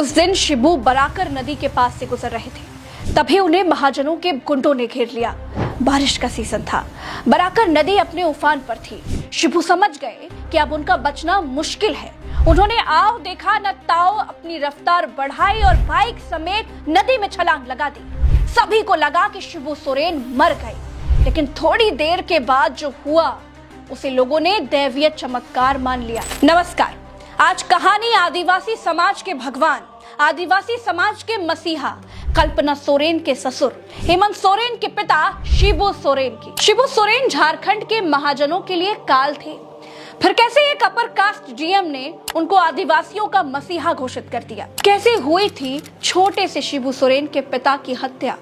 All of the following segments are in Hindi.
उस दिन शिबू बराकर नदी के पास से गुजर रहे थे, तभी उन्हें महाजनों के गुंडों ने घेर लिया। बारिश का सीजन था, बराकर नदी अपने उफान पर थी। शिबू समझ गए कि अब उनका बचना मुश्किल है। उन्होंने आओ देखा न ताओ अपनी रफ्तार बढ़ाई और बाइक समेत नदी में छलांग लगा दी। सभी को लगा कि शिबू सोरेन मर गए, लेकिन थोड़ी देर के बाद जो हुआ उसे लोगों ने दैवीय चमत्कार मान लिया। नमस्कार, आज कहानी आदिवासी समाज के भगवान, आदिवासी समाज के मसीहा कल्पना सोरेन के ससुर हेमंत सोरेन के पिता शिबू सोरेन की। शिबू सोरेन झारखंड के महाजनों के लिए काल थे। फिर कैसे एक अपर कास्ट डीएम ने उनको आदिवासियों का मसीहा घोषित कर दिया। कैसे हुई थी छोटे से शिबू सोरेन के पिता की हत्या।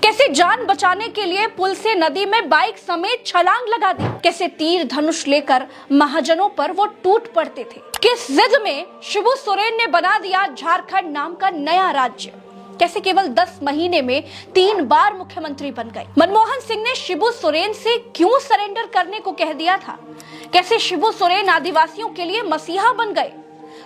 कैसे जान बचाने के लिए पुल से नदी में बाइक समेत छलांग लगा दी। कैसे तीर धनुष लेकर महाजनों पर वो टूट पड़ते थे। किस जिद में शिबू सोरेन ने बना दिया झारखंड नाम का नया राज्य। कैसे केवल 10 महीने में 3 बार मुख्यमंत्री बन गए। मनमोहन सिंह ने शिबू सोरेन से क्यों सरेंडर करने को कह दिया था। कैसे शिबू सोरेन आदिवासियों के लिए मसीहा बन गए।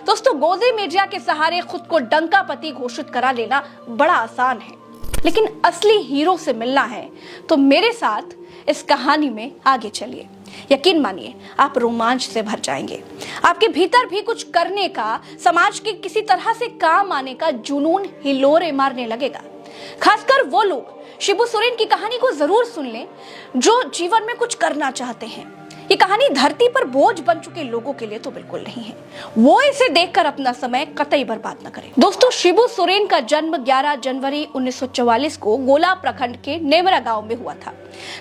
दोस्तों, गोदी मीडिया के सहारे खुद को डंकापति घोषित करा लेना बड़ा आसान है, लेकिन असली हीरो से मिलना है तो मेरे साथ इस कहानी में आगे चलिए। यकीन मानिए, आप रोमांच से भर जाएंगे। आपके भीतर भी कुछ करने का, समाज के किसी तरह से काम आने का जुनून हिलोरे मारने लगेगा। खासकर वो लोग शिबू सोरेन की कहानी को जरूर सुन लें जो जीवन में कुछ करना चाहते हैं। ये कहानी धरती पर बोझ बन चुके लोगों के लिए तो बिल्कुल नहीं है। वो इसे देखकर अपना समय कतई बर्बाद न करें। दोस्तों, शिबू सोरेन का जन्म 11 जनवरी 1944 को गोला प्रखंड के नेमरा गांव में हुआ था।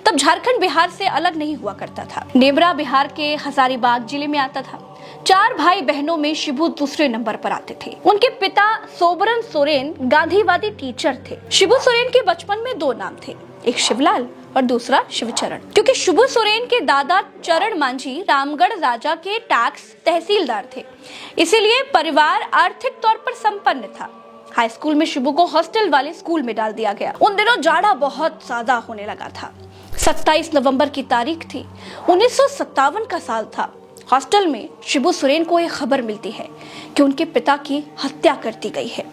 तब झारखंड बिहार से अलग नहीं हुआ करता था। नेमरा बिहार के हजारीबाग जिले में आता था। 4 भाई बहनों में शिबू दूसरे नंबर पर आते थे। उनके पिता सोबरन सोरेन गांधीवादी टीचर थे। शिबू सोरेन के बचपन में 2 नाम थे, एक शिवलाल और दूसरा शिवचरण। क्योंकि शिबू सोरेन के दादा चरण मांझी रामगढ़ राजा के टैक्स तहसीलदार थे, इसीलिए परिवार आर्थिक तौर पर संपन्न था। हाई स्कूल में शिबू को हॉस्टल वाले स्कूल में डाल दिया गया। उन दिनों जाड़ा बहुत ज्यादा होने लगा था। 27 नवंबर की तारीख थी। 1957 का साल था। हॉस्टल में शिबू सोरेन को एक खबर मिलती है कि उनके पिता की हत्या कर दी गई है।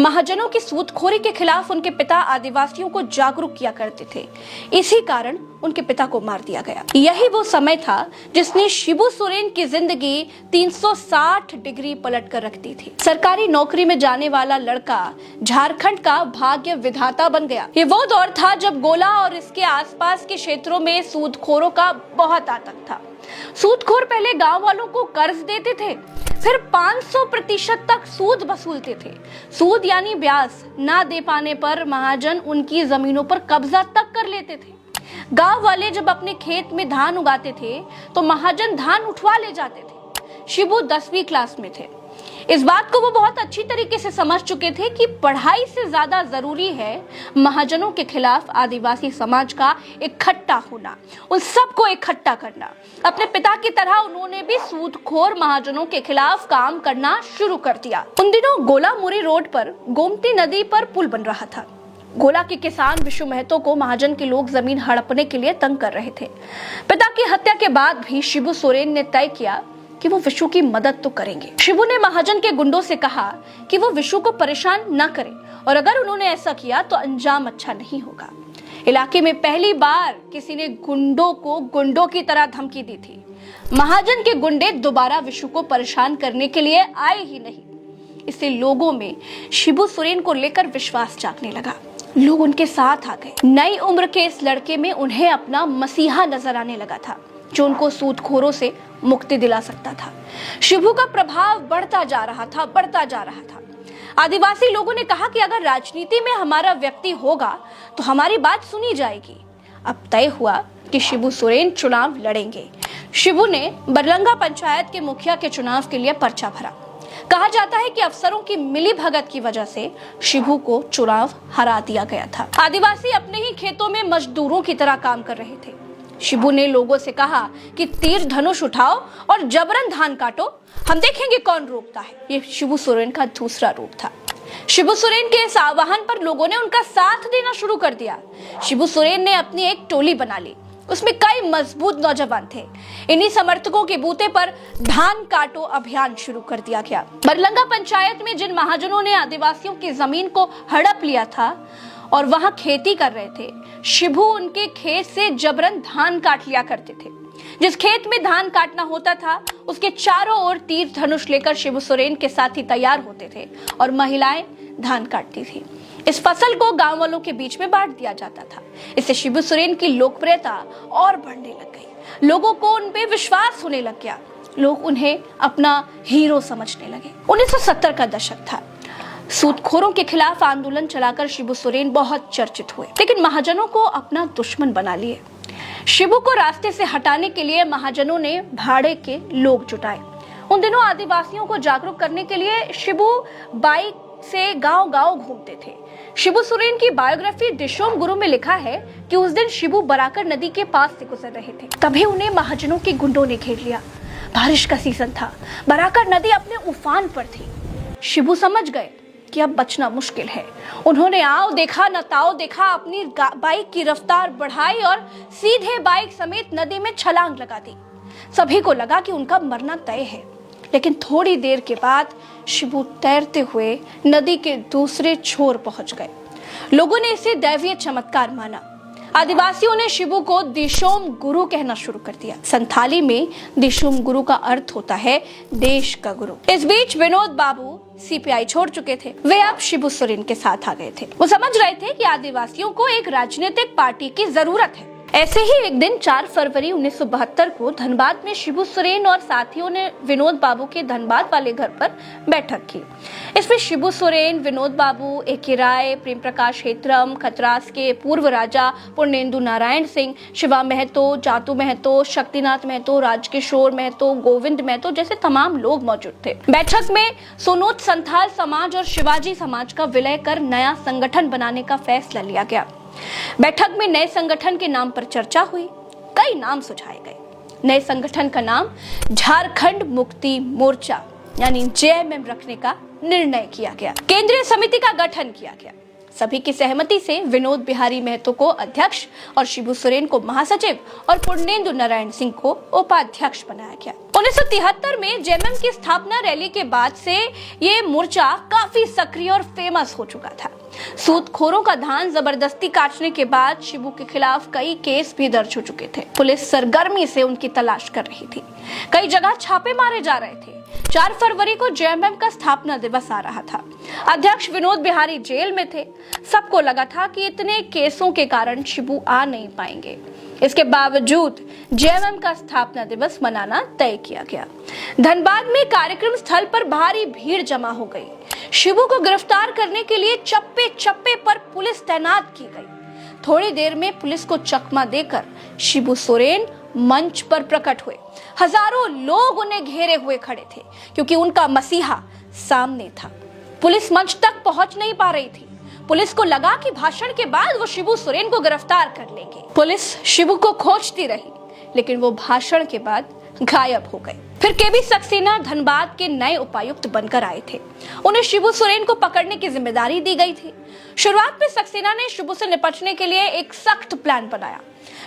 महाजनों की सूदखोरी के खिलाफ उनके पिता आदिवासियों को जागरूक किया करते थे, इसी कारण उनके पिता को मार दिया गया। यही वो समय था जिसने शिबू सोरेन की जिंदगी 360 डिग्री पलट कर रख दी थी। सरकारी नौकरी में जाने वाला लड़का झारखंड का भाग्य विधाता बन गया। ये वो दौर था जब गोला और इसके आसपास के क्षेत्रों में सूदखोरों का बहुत आतंक था। सूदखोर पहले गांव वालों को कर्ज देते थे, फिर 500% तक सूद वसूलते थे। सूद यानी ब्याज ना दे पाने पर महाजन उनकी जमीनों पर कब्जा तक कर लेते थे। गांव वाले जब अपने खेत में धान उगाते थे तो महाजन धान उठवा ले जाते थे। शिबू 10वीं क्लास में थे। इस बात को वो बहुत अच्छी तरीके से समझ चुके थे कि पढ़ाई से ज्यादा जरूरी है महाजनों के खिलाफ आदिवासी समाज का इकट्ठा होना, उन सबको इकट्ठा करना। अपने पिता की तरह उन्होंने भी सूदखोर महाजनों के खिलाफ काम करना शुरू कर दिया। उन दिनों गोला मुरी रोड पर गोमती नदी पर पुल बन रहा था। गोला के किसान विशु महतो को महाजन के लोग जमीन हड़पने के लिए तंग कर रहे थे। पिता की हत्या के बाद भी शिबू सोरेन ने तय किया कि वो विशु की मदद तो करेंगे। शिबू ने महाजन के गुंडों से कहा कि वो विशु को परेशान न करें, और अगर उन्होंने ऐसा किया तो अंजाम अच्छा नहीं होगा। इलाके में पहली बार किसी ने गुंडों को गुंडों की तरह धमकी दी थी। महाजन के गुंडे दोबारा विशु को परेशान करने के लिए आए ही नहीं। इससे लोगों में शिबू सोरेन को लेकर विश्वास जागने लगा। लोग उनके साथ आ गए। नई उम्र के इस लड़के में उन्हें अपना मसीहा नजर आने लगा था, जो उनको सूदखोरों से मुक्ति दिला सकता था। शिबू का प्रभाव बढ़ता जा रहा था। आदिवासी लोगों ने कहा कि अगर राजनीति में हमारा व्यक्ति होगा तो हमारी बात सुनी जाएगी। अब तय हुआ कि शिबू सोरेन चुनाव लड़ेंगे। शिबू ने बरलंगा पंचायत के मुखिया के चुनाव के लिए पर्चा भरा। कहा जाता है कि अफसरों की मिलीभगत की वजह से शिबू को चुनाव हरा दिया गया था। आदिवासी अपने ही खेतों में मजदूरों की तरह काम कर रहे थे। शिबू ने लोगों से कहा कि तीर धनुष उठाओ और जबरन धान काटो, हम देखेंगे कौन रोकता है। ये शिबू सोरेन का दूसरा रूप था। शिबू सोरेन के इस आह्वान पर लोगों ने उनका साथ देना शुरू कर दिया। शिबू सोरेन ने अपनी एक टोली बना ली। उसमें कई मजबूत नौजवान थे। इन्हीं समर्थकों के बूते पर धान काटो अभियान शुरू कर दिया गया। बरलंगा पंचायत में जिन महाजनों ने आदिवासियों की जमीन को हड़प लिया था और वहां खेती कर रहे थे, शिबू उनके खेत से जबरन धान काट लिया करते थे। जिस खेत में धान काटना होता था उसके चारों ओर तीर धनुष लेकर शिबू सोरेन के साथी तैयार होते थे और महिलाएं धान काटती थी। इस फसल को गांव वालों के बीच में बांट दिया जाता था। इससे शिबू सोरेन की लोकप्रियता और बढ़ने लग गई। लोगों को उन पे विश्वास होने लग गया। लोग उन्हें अपना हीरो समझने लगे। 1970 का दशक था। सूदखोरों के खिलाफ आंदोलन चलाकर शिबू सोरेन बहुत चर्चित हुए, लेकिन महाजनों को अपना दुश्मन बना लिए। शिबू को रास्ते से हटाने के लिए महाजनों ने भाड़े के लोग जुटाए। उन दिनों आदिवासियों को जागरूक करने के लिए शिबू बाइक से गांव-गांव घूमते थे। शिबू सोरेन की बायोग्राफी दिशोम गुरु में लिखा है कि उस दिन शिबू बराकर नदी के पास से गुजर रहे थे, तभी उन्हें महाजनों के गुंडों ने घेर लिया। बारिश का सीजन था, बराकर नदी अपने उफान पर थी। शिबू समझ गए कि अब बचना मुश्किल है। उन्होंने आओ देखा न ताओ देखा, अपनी बाइक की रफ्तार बढ़ाई और सीधे बाइक समेत नदी में छलांग लगा दी। सभी को लगा कि उनका मरना तय है, लेकिन थोड़ी देर के बाद शिबू तैरते हुए नदी के दूसरे छोर पहुंच गए। लोगों ने इसे दैवीय चमत्कार माना। आदिवासियों ने शिबू को दिशोम गुरु कहना शुरू कर दिया। संथाली में दिशोम गुरु का अर्थ होता है देश का गुरु। इस बीच विनोद बाबू सीपीआई छोड़ चुके थे। वे अब शिबू सोरेन के साथ आ गए थे। वो समझ रहे थे कि आदिवासियों को एक राजनीतिक पार्टी की जरूरत है। ऐसे ही एक दिन 4 फरवरी 1972 को धनबाद में शिबू सोरेन और साथियों ने विनोद बाबू के धनबाद वाले घर पर बैठक की। इसमें शिबू सोरेन, विनोद बाबू, एके राय, प्रेम प्रकाश हेत्रम, खतरास के पूर्व राजा पूर्णेंदु नारायण सिंह, शिवा महतो, जातू महतो, शक्तिनाथ महतो, राजकिशोर महतो, गोविंद महतो जैसे तमाम लोग मौजूद थे। बैठक में सोनोत संथाल समाज और शिवाजी समाज का विलय कर नया संगठन बनाने का फैसला लिया गया। बैठक में नए संगठन के नाम पर चर्चा हुई। कई नाम सुझाए गए। नए संगठन का नाम झारखंड मुक्ति मोर्चा यानी जेएमएम रखने का निर्णय किया गया। केंद्रीय समिति का गठन किया गया। सभी की सहमति से विनोद बिहारी महतो को अध्यक्ष और शिबू सोरेन को महासचिव और पूर्णेंदु नारायण सिंह को उपाध्यक्ष बनाया गया। 1973 में जेएमएम की स्थापना रैली के बाद से ये मोर्चा काफी सक्रिय और फेमस हो चुका था। सूदखोरों का धान जबरदस्ती काटने के बाद शिबू के खिलाफ कई केस भी दर्ज हो चुके थे। पुलिस सरगर्मी से उनकी तलाश कर रही थी। कई जगह छापे मारे जा रहे थे। 4 फरवरी को जेएमएम का स्थापना दिवस आ रहा था। अध्यक्ष विनोद बिहारी जेल में थे। सबको लगा था कि इतने केसों के कारण शिबू आ नहीं पाएंगे। इसके बावजूद जेएमएम का स्थापना दिवस मनाना तय किया गया। धनबाद में कार्यक्रम स्थल पर भारी भीड़ जमा हो गई। शिबू को गिरफ्तार करने के लिए चप्पे चप्पे पर पुलिस तैनात की गई। थोड़ी देर में पुलिस को चकमा देकर शिबू सोरेन मंच पर प्रकट हुए। हजारों लोग उन्हें घेरे हुए खड़े थे क्योंकि उनका मसीहा सामने था। पुलिस मंच तक पहुंच नहीं पा रही थी। पुलिस को लगा कि भाषण के बाद वो शिबू सोरेन को गिरफ्तार कर लेंगे। पुलिस शिबू को खोजती रही, लेकिन वो भाषण के बाद गायब हो गए। फिर केबी सक्सेना धनबाद के नए उपायुक्त बनकर आए थे। उन्हें शिबू सोरेन को पकड़ने की जिम्मेदारी दी गई थी। शुरुआत में सक्सेना ने शिबू से निपटने के लिए एक सख्त प्लान बनाया।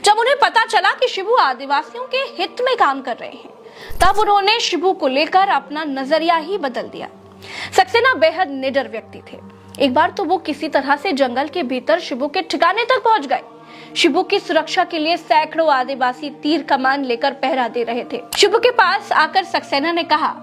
जब उन्हें पता चला कि शिबू आदिवासियों के हित में काम कर रहे हैं, तब उन्होंने शिबू को लेकर अपना नजरिया ही बदल दिया। सक्सेना बेहद निडर व्यक्ति थे। एक बार तो वो किसी तरह से जंगल के भीतर शिबू के ठिकाने तक पहुंच गए। शिबू की सुरक्षा के लिए सैकड़ों आदिवासी तीर कमान लेकर पहरा दे रहे थे। शिबू के पास आकर सक्सेना ने कहा,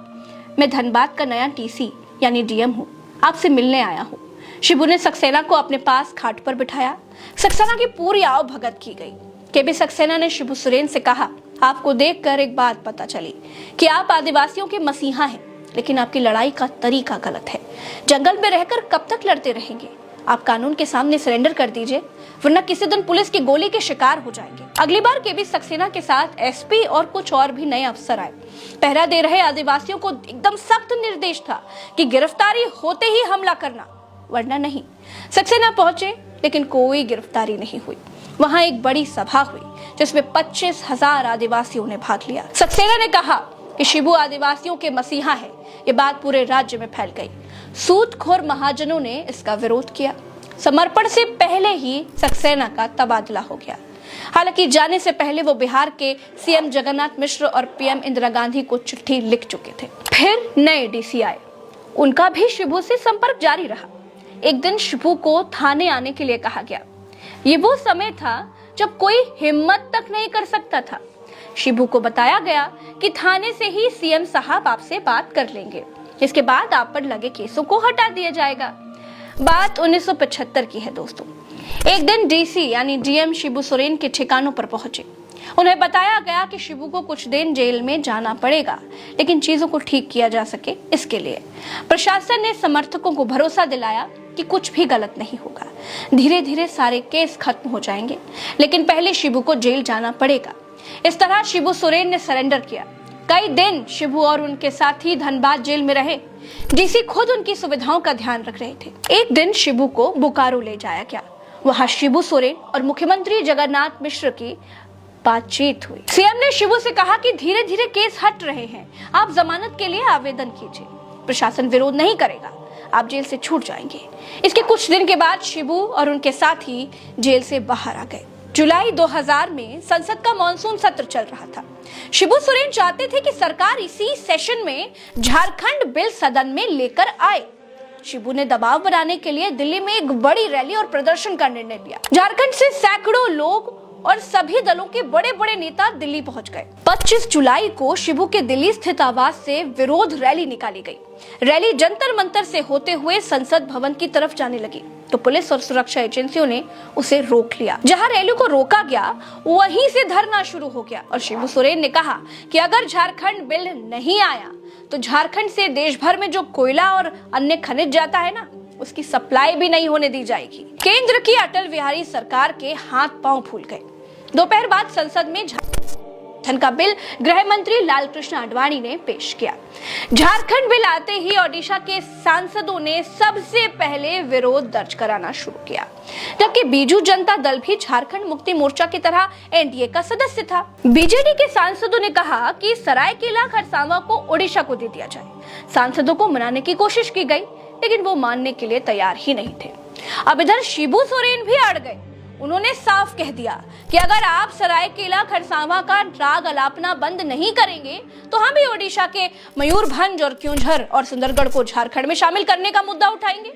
मैं धनबाद का नया टीसी यानी डीएम हूँ, आपसे मिलने आया हूँ। शिबू ने सक्सेना को अपने पास खाट पर बिठाया। सक्सेना की पूरी आओ भगत की गई। केबी सक्सेना ने शिबू सोरेन से कहा, आपको देखकर एक बात पता चली कि आप आदिवासियों के मसीहा हैं, लेकिन आपकी लड़ाई का तरीका गलत है। जंगल में रहकर कब तक लड़ते रहेंगे? आप कानून के सामने सरेंडर कर दीजिए, वरना किसी दिन पुलिस की गोली के शिकार हो जाएंगे। अगली बार केबी सक्सेना के साथ एसपी और कुछ और भी नए अफसर आए। पहरा दे रहे आदिवासियों को एकदम सख्त निर्देश था कि गिरफ्तारी होते ही हमला करना, वरना नहीं। सक्सेना पहुंचे, लेकिन कोई गिरफ्तारी नहीं हुई। वहां एक बड़ी सभा हुई जिसमें 25,000 आदिवासियों ने भाग लिया। सक्सेना ने कहा कि शिबू आदिवासियों के मसीहा है। ये बात पूरे राज्य में फैल गई। सूदखोर महाजनों ने इसका विरोध किया। समर्पण से पहले ही सक्सेना का तबादला हो गया। हालांकि जाने से पहले वो बिहार के सीएम जगन्नाथ मिश्र और पीएम इंदिरा गांधी को चिट्ठी लिख चुके थे। फिर नए डीसी आए, उनका भी शिबू से संपर्क जारी रहा। एक दिन शिबू को थाने आने के लिए कहा गया। ये वो समय था जब कोई हिम्मत तक नहीं कर सकता था। शिबू को बताया गया कि थाने से ही सीएम साहब आपसे बात कर लेंगे, इसके बाद आप पर लगे केसों को हटा दिया जाएगा। बात 1975 की है दोस्तों। एक दिन डीसी यानी डीएम शिबू सोरेन के ठिकानों पर पहुंचे। उन्हें बताया गया कि शिबू को कुछ दिन जेल में जाना पड़ेगा, लेकिन चीजों को ठीक किया जा सके इसके लिए प्रशासन ने समर्थकों को भरोसा दिलाया कि कुछ भी गलत नहीं होगा, धीरे धीरे सारे केस खत्म हो जाएंगे, लेकिन पहले शिबू को जेल जाना पड़ेगा। इस तरह शिबू सोरेन ने सरेंडर किया। कई दिन शिबू और उनके साथी धनबाद जेल में रहे। डीसी खुद उनकी सुविधाओं का ध्यान रख रहे थे। एक दिन शिबू को बोकारो ले जाया गया। वहां शिबू सोरेन और मुख्यमंत्री जगन्नाथ मिश्र की बातचीत हुई। सीएम ने शिबू से कहा कि धीरे धीरे केस हट रहे हैं, आप जमानत के लिए आवेदन कीजिए, प्रशासन विरोध नहीं करेगा, आप जेल से छूट जाएंगे। इसके कुछ दिन के बाद शिबू और उनके साथी जेल से बाहर आ गए। जुलाई 2000 में संसद का मॉनसून सत्र चल रहा था। शिबू सोरेन चाहते थे कि सरकार इसी सेशन में झारखंड बिल सदन में लेकर आए। शिबू ने दबाव बनाने के लिए दिल्ली में एक बड़ी रैली और प्रदर्शन का निर्णय लिया। झारखंड से सैकड़ों लोग और सभी दलों के बड़े बड़े नेता दिल्ली पहुंच गए। 25 जुलाई को शिबू के दिल्ली स्थित आवास से विरोध रैली निकाली गई। रैली जंतर मंतर से होते हुए संसद भवन की तरफ जाने लगी, तो पुलिस और सुरक्षा एजेंसियों ने उसे रोक लिया। जहां रैली को रोका गया, वहीं से धरना शुरू हो गया और शिबू सोरेन ने कहा कि अगर झारखंड बिल नहीं आया तो झारखंड से देश भर में जो कोयला और अन्य खनिज जाता है ना, उसकी सप्लाई भी नहीं होने दी जाएगी। केंद्र की अटल बिहारी सरकार के हाथ पांव फूल गए। दोपहर बाद संसद में झारखंड का बिल गृह मंत्री लालकृष्ण आडवाणी ने पेश किया। झारखंड बिल आते ही ओडिशा के सांसदों ने सबसे पहले विरोध दर्ज कराना शुरू किया, जबकि बीजू जनता दल भी झारखंड मुक्ति मोर्चा की तरह एनडीए का सदस्य था। बीजेडी के सांसदों ने कहा कि सरायकेला खरसावां को ओडिशा को दे दिया जाए। सांसदों को मनाने की कोशिश की गई, लेकिन वो मानने के लिए तैयार ही नहीं थे। अब इधर शिबू सोरेन भी अड़ गए। उन्होंने साफ कह दिया कि अगर आप सरायकेला खरसावां का राग अलापना बंद नहीं करेंगे तो हम भी ओडिशा के मयूरभंज और क्योंझर और सुंदरगढ़ को झारखंड में शामिल करने का मुद्दा उठाएंगे।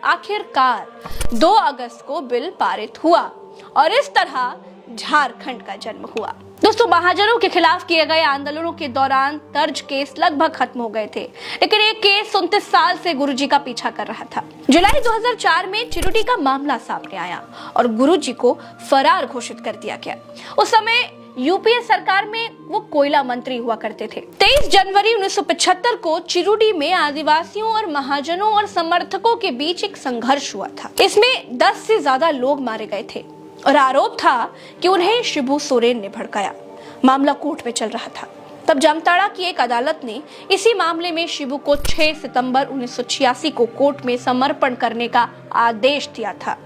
आखिरकार 2 अगस्त को बिल पारित हुआ और इस तरह झारखंड का जन्म हुआ। दोस्तों, महाजनों के खिलाफ किए गए आंदोलनों के दौरान दर्ज केस लगभग खत्म हो गए थे, लेकिन एक केस 29 साल से गुरुजी का पीछा कर रहा था। जुलाई 2004 में चिरुटी का मामला सामने आया और गुरुजी को फरार घोषित कर दिया गया। उस समय यूपीए सरकार में वो कोयला मंत्री हुआ करते थे। 23 जनवरी 1975 को चिरुटी में आदिवासियों और महाजनों और समर्थकों के बीच एक संघर्ष हुआ था। इसमें 10 से ज्यादा लोग मारे गए थे और आरोप था कि उन्हें शिबू सोरेन ने भड़काया। मामला कोर्ट में चल रहा था। तब जामताड़ा की एक अदालत ने इसी मामले में शिबू को 6 सितंबर 1986 को कोर्ट में समर्पण करने का आदेश दिया था।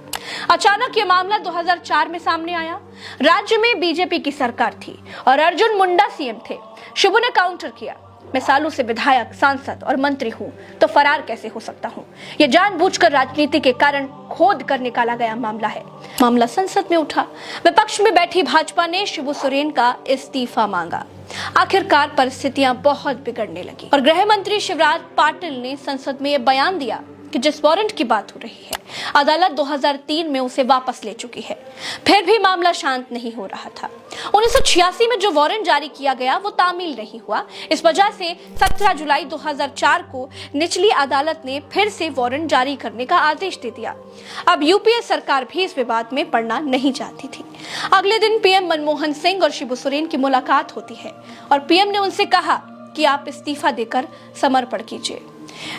अचानक ये मामला 2004 में सामने आया। राज्य में बीजेपी की सरकार थी और अर्जुन मुंडा सीएम थे। शिबू ने काउंटर किया, मैं सालों से विधायक, सांसद और मंत्री हूँ, तो फरार कैसे हो सकता हूँ? ये जानबूझकर राजनीति के कारण खोद कर निकाला गया मामला है। मामला संसद में उठा। विपक्ष में बैठी भाजपा ने शिबू सोरेन का इस्तीफा मांगा। आखिरकार परिस्थितियां बहुत बिगड़ने लगी और गृह मंत्री शिवराज पाटिल ने संसद में यह बयान दिया कि जिस वारंट की बात हो रही है, अदालत 2003 में उसे वापस ले चुकी है। फिर भी मामला शांत नहीं हो रहा था। 1986 में जो वारंट जारी किया गया वो तामील नहीं हुआ। इस वजह से 17 जुलाई 2004 को निचली अदालत ने फिर से वारंट जारी करने का आदेश दे दिया। अब यूपीए सरकार भी इस विवाद में पड़ना नहीं चाहती थी। अगले दिन पीएम मनमोहन सिंह और शिबू सोरेन की मुलाकात होती है और पीएम ने उनसे कहा कि आप इस्तीफा देकर समर्पण कीजिए।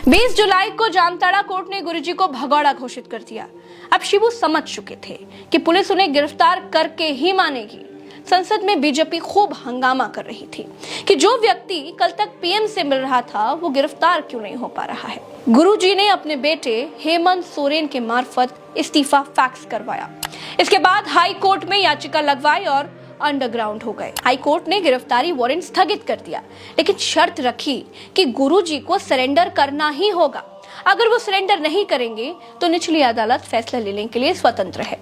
20 जुलाई को जामताड़ा कोर्ट ने गुरुजी को भगौड़ा घोषित कर दिया। अब शिबू समझ चुके थे कि पुलिस उन्हें गिरफ्तार करके ही मानेगी। संसद में बीजेपी खूब हंगामा कर रही थी कि जो व्यक्ति कल तक पीएम से मिल रहा था वो गिरफ्तार क्यों नहीं हो पा रहा है। गुरुजी ने अपने बेटे हेमंत सोरेन के मार्फत इस्तीफा फैक्स करवाया। इसके बाद हाई कोर्ट में याचिका लगवाई और अंडरग्राउंड हो गए। हाई कोर्ट ने गिरफ्तारी वारंट स्थगित कर दिया, लेकिन शर्त रखी कि गुरुजी को सरेंडर करना ही होगा। अगर वो सरेंडर नहीं करेंगे तो निचली अदालत फैसला लेने के लिए स्वतंत्र है।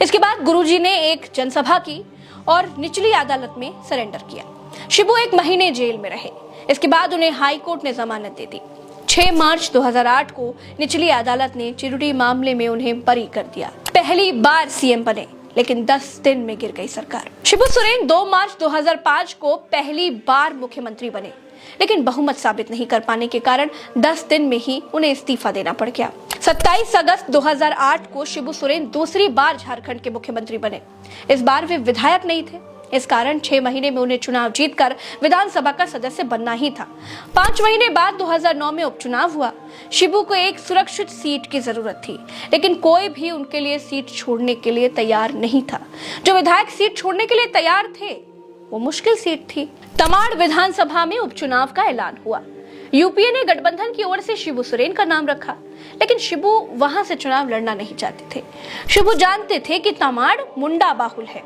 इसके बाद गुरुजी ने एक जनसभा की और निचली अदालत में सरेंडर किया। शिबू 1 महीने जेल में रहे। इसके बाद उन्हें हाई कोर्ट ने जमानत दे दी। 6 मार्च 2008 को निचली अदालत ने चिरूरी मामले में उन्हें बरी कर दिया। पहली बार सीएम बने, लेकिन 10 दिन में गिर गई सरकार। शिबू सोरेन 2 मार्च 2005 को पहली बार मुख्यमंत्री बने, लेकिन बहुमत साबित नहीं कर पाने के कारण 10 दिन में ही उन्हें इस्तीफा देना पड़ गया। 27 अगस्त 2008 को शिबू सोरेन दूसरी बार झारखंड के मुख्यमंत्री बने। इस बार वे विधायक नहीं थे, इस कारण 6 महीने में उन्हें चुनाव जीतकर विधानसभा का सदस्य बनना ही था। 5 महीने बाद 2009 में उपचुनाव हुआ। शिबू को एक सुरक्षित सीट की जरूरत थी, लेकिन कोई भी उनके लिए सीट छोड़ने के लिए तैयार नहीं था। जो विधायक सीट छोड़ने के लिए तैयार थे, वो मुश्किल सीट थी। तमाड़ विधानसभा में उपचुनाव का ऐलान हुआ। यूपीए ने गठबंधन की ओर से शिबू सोरेन का नाम रखा, लेकिन शिबू वहां से चुनाव लड़ना नहीं चाहते थे। शिबू जानते थे कि तमाड़ मुंडा बाहुल है,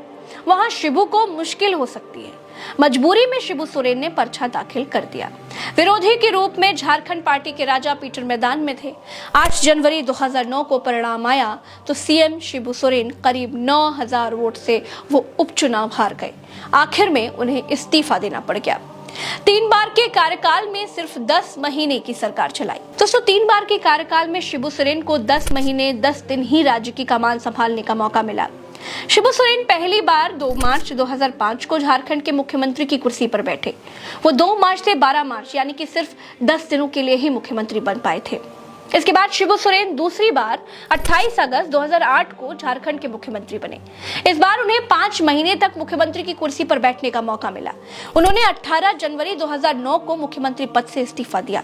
वहां शिबू को मुश्किल हो सकती है। मजबूरी में शिबू सोरेन ने पर्चा दाखिल कर दिया। विरोधी के रूप में झारखंड पार्टी के राजा पीटर मैदान में थे। 8 जनवरी 2009 को परिणाम आया तो सीएम शिबू सोरेन करीब 9000 वोट से वो उपचुनाव हार गए। आखिर में उन्हें इस्तीफा देना पड़ गया। 3 बार के कार्यकाल में सिर्फ 10 महीने की सरकार चलाई। दोस्तों, 3 बार के कार्यकाल में शिबू सोरेन को 10 महीने 10 दिन ही राज्य की कमान संभालने का मौका मिला। शिबू सोरेन पहली बार 2 मार्च 2005 को झारखंड के मुख्यमंत्री की कुर्सी पर बैठे। वो 2 मार्च से 12 मार्च यानी कि सिर्फ 10 दिनों के लिए ही मुख्यमंत्री बन पाए थे। इसके बाद शिबू सोरेन दूसरी बार 28 अगस्त 2008 को झारखंड के मुख्यमंत्री बने। इस बार उन्हें 5 महीने तक मुख्यमंत्री की कुर्सी पर बैठने का मौका मिला। उन्होंने 18 जनवरी 2009 को मुख्यमंत्री पद से इस्तीफा दिया।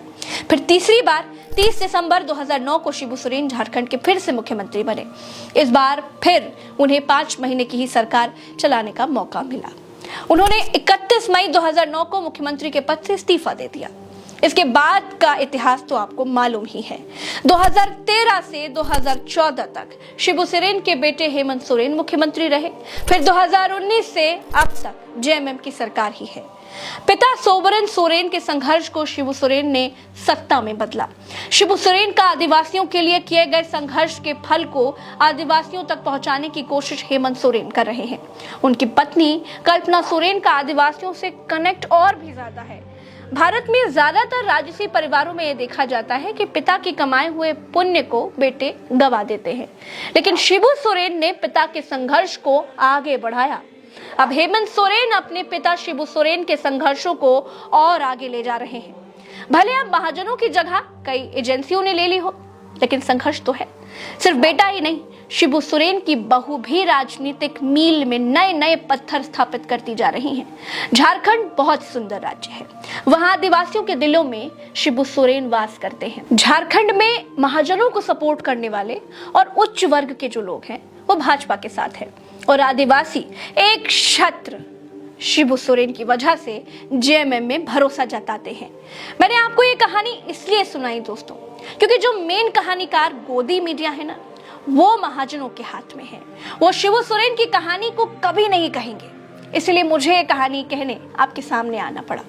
फिर तीसरी बार 30 दिसंबर 2009 को शिबू सोरेन झारखंड के फिर से मुख्यमंत्री बने। इस बार फिर उन्हें 5 महीने की ही सरकार चलाने का मौका मिला। उन्होंने 31 मई 2009 को मुख्यमंत्री के पद से इस्तीफा दे दिया। इसके बाद का इतिहास तो आपको मालूम ही है। 2013 से 2014 तक शिबू सोरेन के बेटे हेमंत सोरेन मुख्यमंत्री रहे। फिर 2019 से अब तक जेएमएम की सरकार ही है। पिता सोबरन सोरेन के संघर्ष को शिबू सोरेन ने सत्ता में बदला। शिबू सोरेन का आदिवासियों के लिए किए गए संघर्ष के फल को आदिवासियों तक पहुंचाने की कोशिश हेमंत सोरेन कर रहे हैं। उनकी पत्नी कल्पना सोरेन का आदिवासियों से कनेक्ट और भी ज्यादा है। भारत में ज्यादातर राजसी परिवारों में यह देखा जाता है कि पिता के कमाए हुए पुण्य को बेटे गवा देते हैं, लेकिन शिबू सोरेन ने पिता के संघर्ष को आगे बढ़ाया। अब हेमंत सोरेन अपने पिता शिबू सोरेन के संघर्षों को और आगे ले जा रहे हैं। भले अब महाजनों की जगह कई एजेंसियों ने ले ली हो, लेकिन संघर्ष तो है। सिर्फ बेटा ही नहीं, शिबू सोरेन की बहू भी राजनीतिक मील में नए नए पत्थर स्थापित करती जा रही हैं। झारखंड बहुत सुंदर राज्य है, वहां आदिवासियों के दिलों में शिबू सोरेन वास करते हैं। झारखंड में महाजनों को सपोर्ट करने वाले और उच्च वर्ग के जो लोग हैं वो भाजपा के साथ है, और आदिवासी एक छत्र शिबू सोरेन की वजह से जेएमएम में भरोसा जताते हैं। मैंने आपको ये कहानी इसलिए सुनाई दोस्तों, क्योंकि जो मेन कहानीकार गोदी मीडिया है ना, वो महाजनों के हाथ में है। वो शिबू सोरेन की कहानी को कभी नहीं कहेंगे, इसलिए मुझे ये कहानी कहने आपके सामने आना पड़ा।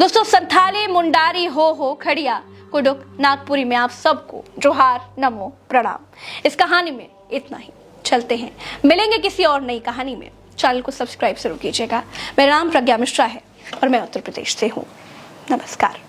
दोस्तों, संथाली मुंडारी हो खड़िया कुडुक नागपुरी में आप सबको जोहार, नमो, प्रणाम। इस कहानी में इतना ही। चलते हैं, मिलेंगे किसी और नई कहानी में। चैनल को सब्सक्राइब जरूर कीजिएगा। मेरा नाम प्रज्ञा मिश्रा है और मैं उत्तर प्रदेश से हूँ। नमस्कार।